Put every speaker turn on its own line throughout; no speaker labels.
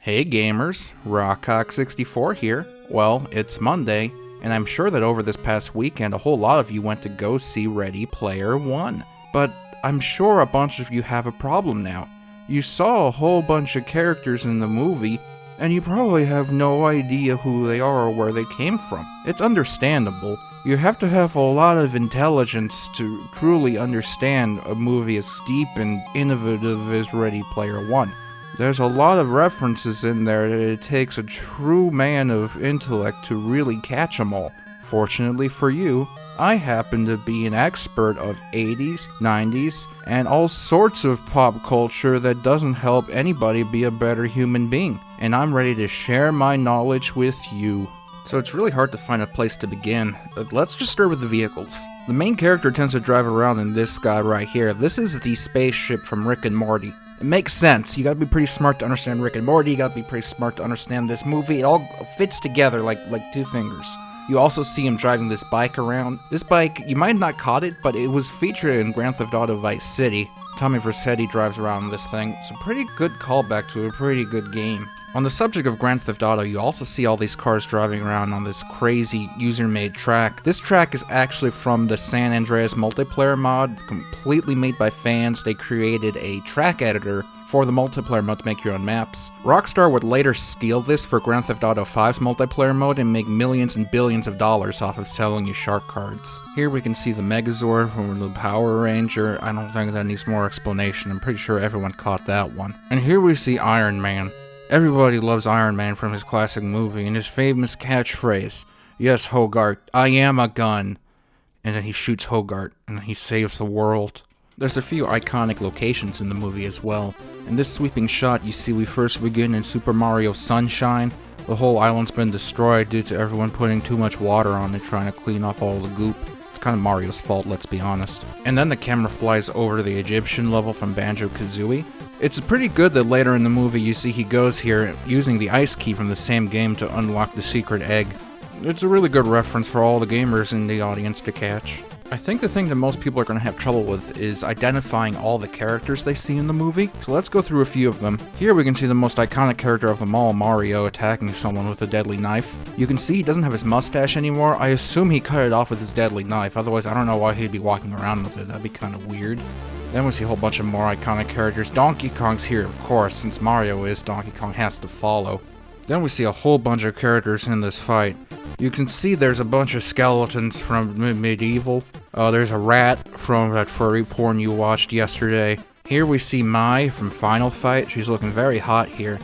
Hey gamers, Rockcock64 here. Well, it's Monday, and I'm sure that over this past weekend a whole lot of you went to go see Ready Player One. But I'm sure a bunch of you have a problem now. You saw a whole bunch of characters in the movie, and you probably have no idea who they are or where they came from. It's understandable. You have to have a lot of intelligence to truly understand a movie as deep and innovative as Ready Player One. There's a lot of references in there that it takes a true man of intellect to really catch them all. Fortunately for you, I happen to be an expert of 80s, 90s, and all sorts of pop culture that doesn't help anybody be a better human being, and I'm ready to share my knowledge with you. So it's really hard to find a place to begin. Let's just start with the vehicles. The main character tends to drive around in this guy right here. This is the spaceship from Rick and Morty. It makes sense. You gotta be pretty smart to understand Rick and Morty, you gotta be pretty smart to understand this movie. It all fits together like two fingers. You also see him driving this bike around. This bike, you might not caught it, but it was featured in Grand Theft Auto Vice City. Tommy Vercetti drives around this thing. It's a pretty good callback to a pretty good game. On the subject of Grand Theft Auto, you also see all these cars driving around on this crazy user-made track. This track is actually from the San Andreas multiplayer mod, completely made by fans. They created a track editor for the multiplayer mode to make your own maps. Rockstar would later steal this for Grand Theft Auto 5's multiplayer mode and make millions and billions of dollars off of selling you shark cards. Here we can see the Megazord from the Power Ranger. I don't think that needs more explanation. I'm pretty sure everyone caught that one. And here we see Ironman. Everybody loves Iron Man from his classic movie and his famous catchphrase, "Yes, Hogarth, I am a gun." And then he shoots Hogarth and he saves the world. There's a few iconic locations in the movie as well. In this sweeping shot, you see we first begin in Super Mario Sunshine. The whole island's been destroyed due to everyone putting too much water on it, trying to clean off all the goop. It's kind of Mario's fault, let's be honest. And then the camera flies over to the Egyptian level from Banjo-Kazooie. It's pretty good that later in the movie you see he goes here using the ice key from the same game to unlock the secret egg. It's a really good reference for all the gamers in the audience to catch. I think the thing that most people are going to have trouble with is identifying all the characters they see in the movie, so let's go through a few of them. Here we can see the most iconic character of them all, Mario, attacking someone with a deadly knife. You can see he doesn't have his mustache anymore. I assume he cut it off with his deadly knife, otherwise I don't know why he'd be walking around with it. That'd be kind of weird. Then we see a whole bunch of more iconic characters. Donkey Kong's here, of course, since Mario is, Donkey Kong has to follow. Then we see a whole bunch of characters in this fight. You can see there's a bunch of skeletons from Medieval. There's a rat from that furry porn you watched yesterday. Here we see Mai from Final Fight. She's looking very hot here.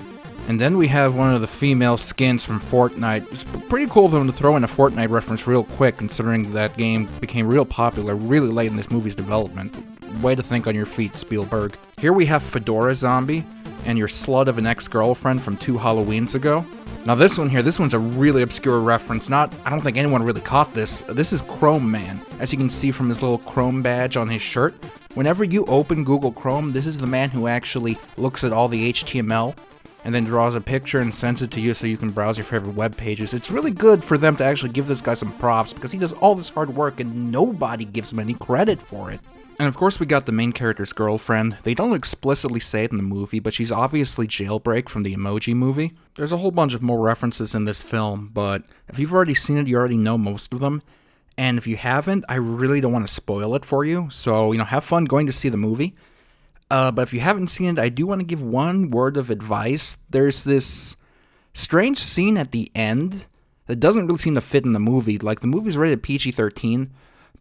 And then we have one of the female skins from Fortnite. It's pretty cool of them to throw in a Fortnite reference real quick, considering that game became real popular really late in this movie's development. Way to think on your feet, Spielberg. Here we have Fedora Zombie and your slut of an ex-girlfriend from 2 Halloweens ago. Now this one here, this one's a really obscure reference. I don't think anyone really caught this. This is Chrome Man. As you can see from his little Chrome badge on his shirt. Whenever you open Google Chrome, this is the man who actually looks at all the HTML and then draws a picture and sends it to you so you can browse your favorite web pages. It's really good for them to actually give this guy some props because he does all this hard work and nobody gives him any credit for it. And of course we got the main character's girlfriend. They don't explicitly say it in the movie, but she's obviously Jailbreak from the Emoji Movie. There's a whole bunch of more references in this film, but if you've already seen it, you already know most of them. And if you haven't, I really don't want to spoil it for you, so, have fun going to see the movie. But if you haven't seen it, I do want to give one word of advice. There's this strange scene at the end that doesn't really seem to fit in the movie. Like, the movie's rated PG-13,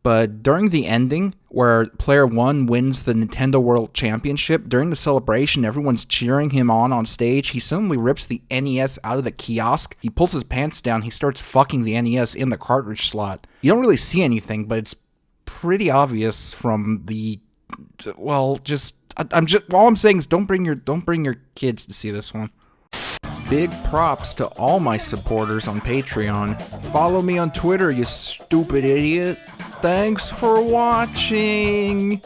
but during the ending, where Player 1 wins the Nintendo World Championship, during the celebration, everyone's cheering him on stage. He suddenly rips the NES out of the kiosk. He pulls his pants down. He starts fucking the NES in the cartridge slot. You don't really see anything, but it's pretty obvious from the... Well, all I'm saying is don't bring your kids to see this one. Big props to all my supporters on Patreon. Follow me on Twitter, you stupid idiot. Thanks for watching!